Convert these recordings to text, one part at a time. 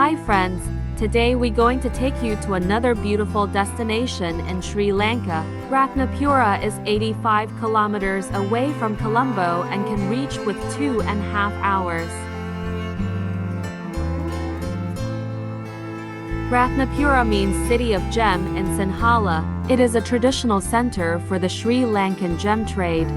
Hi friends, today we're going to take you to another beautiful destination in Sri Lanka. Rathnapura is 85 kilometers away from Colombo and can reach with 2.5 hours. Rathnapura means City of Gem in Sinhala. It is a traditional center for the Sri Lankan gem trade.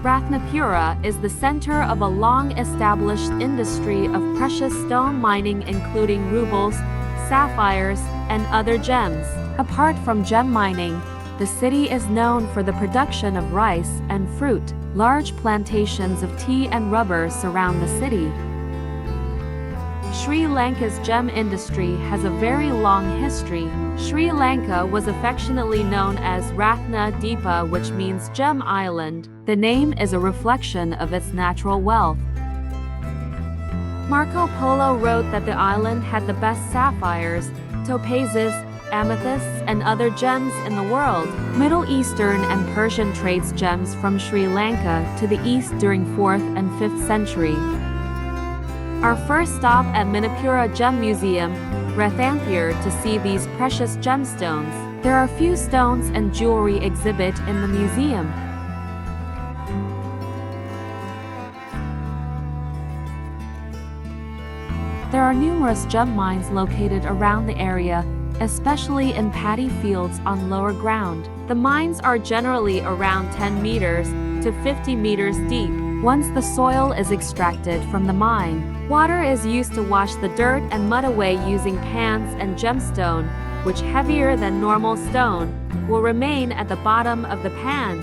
Rathnapura is the center of a long-established industry of precious stone mining including rubles, sapphires, and other gems. Apart from gem mining, the city is known for the production of rice and fruit. Large plantations of tea and rubber surround the city. Sri Lanka's gem industry has a very long history. Sri Lanka was affectionately known as Rathnadipa, which means Gem Island. The name is a reflection of its natural wealth. Marco Polo wrote that the island had the best sapphires, topazes, amethysts, and other gems in the world. Middle Eastern and Persian trades gems from Sri Lanka to the east during 4th and 5th century. Our first stop at Manipura Gem Museum, Rathnapura, to see these precious gemstones. There are few stones and jewelry exhibit in the museum. There are numerous gem mines located around the area, especially in paddy fields on lower ground. The mines are generally around 10 meters to 50 meters deep. Once the soil is extracted from the mine, water is used to wash the dirt and mud away using pans and gemstone, which heavier than normal stone, will remain at the bottom of the pan.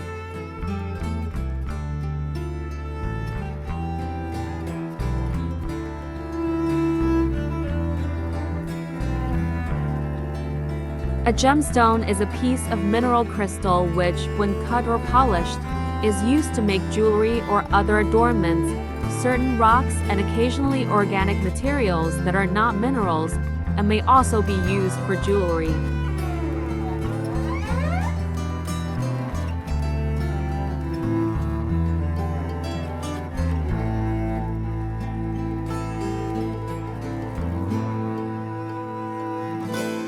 A gemstone is a piece of mineral crystal which, when cut or polished, is used to make jewelry or other adornments. Certain rocks and occasionally organic materials that are not minerals and may also be used for jewelry.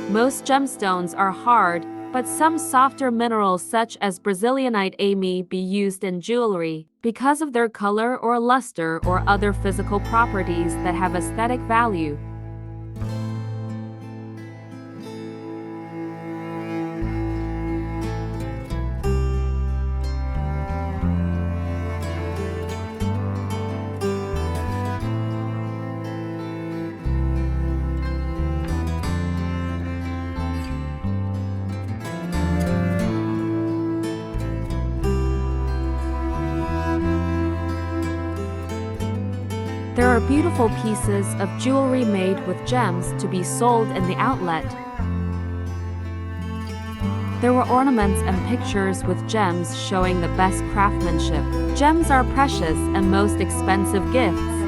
Most gemstones are hard, but some softer minerals such as Brazilianite may be used in jewelry because of their color or luster or other physical properties that have aesthetic value. There are beautiful pieces of jewelry made with gems to be sold in the outlet. There were ornaments and pictures with gems showing the best craftsmanship. Gems are precious and most expensive gifts.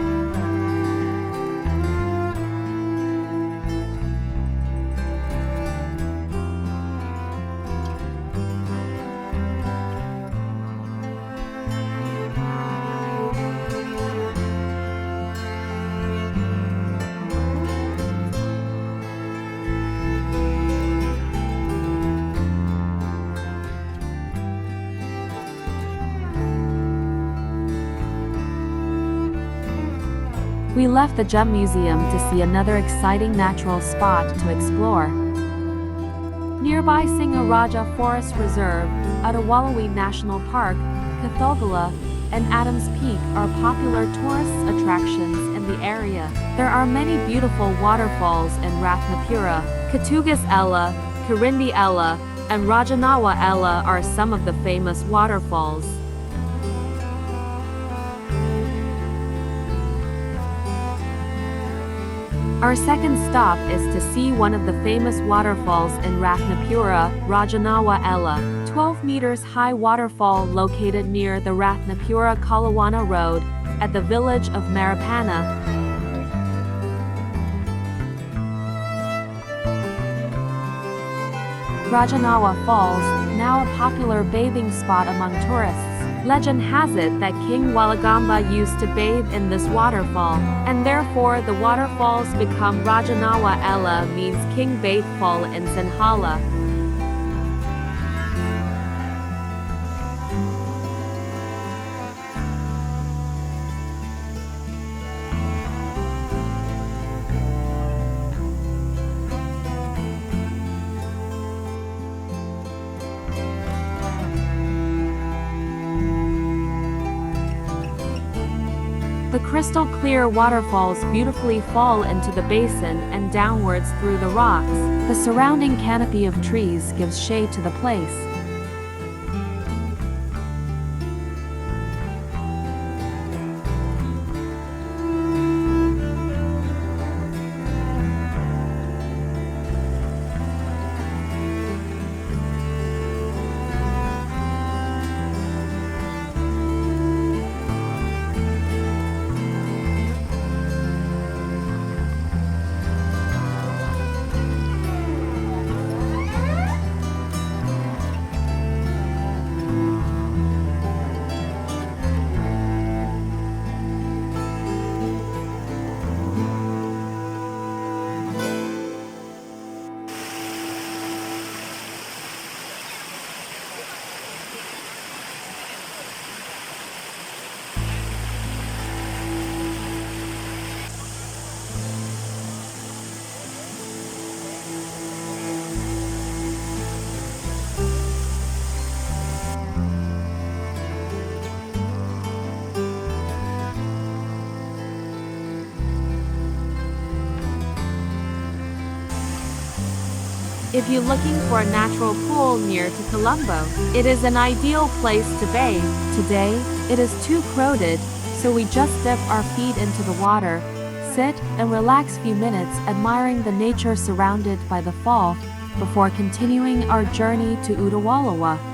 We left the Gem Museum to see another exciting natural spot to explore. Nearby Sinharaja Forest Reserve, Udawalawe National Park, Kithulgala, and Adams Peak are popular tourist attractions in the area. There are many beautiful waterfalls in Rathnapura. Kithulgala, Ella, and Ella are some of the famous waterfalls. Our second stop is to see one of the famous waterfalls in Rathnapura, Ella, 12 meters high waterfall located near the Rathnapura Kalawana Road at the village of Marapana. Rajanawa Falls, now a popular bathing spot among tourists. Legend has it that King Walagamba used to bathe in this waterfall, and therefore the waterfalls become Rajanawa Ella means King Bathe Fall in Sinhala. The crystal clear waterfalls beautifully fall into the basin and downwards through the rocks. The surrounding canopy of trees gives shade to the place. If you're looking for a natural pool near to Colombo, it is an ideal place to bathe. Today, it is too crowded, so we just dip our feet into the water, sit and relax few minutes admiring the nature surrounded by the fall, before continuing our journey to Udawalawe.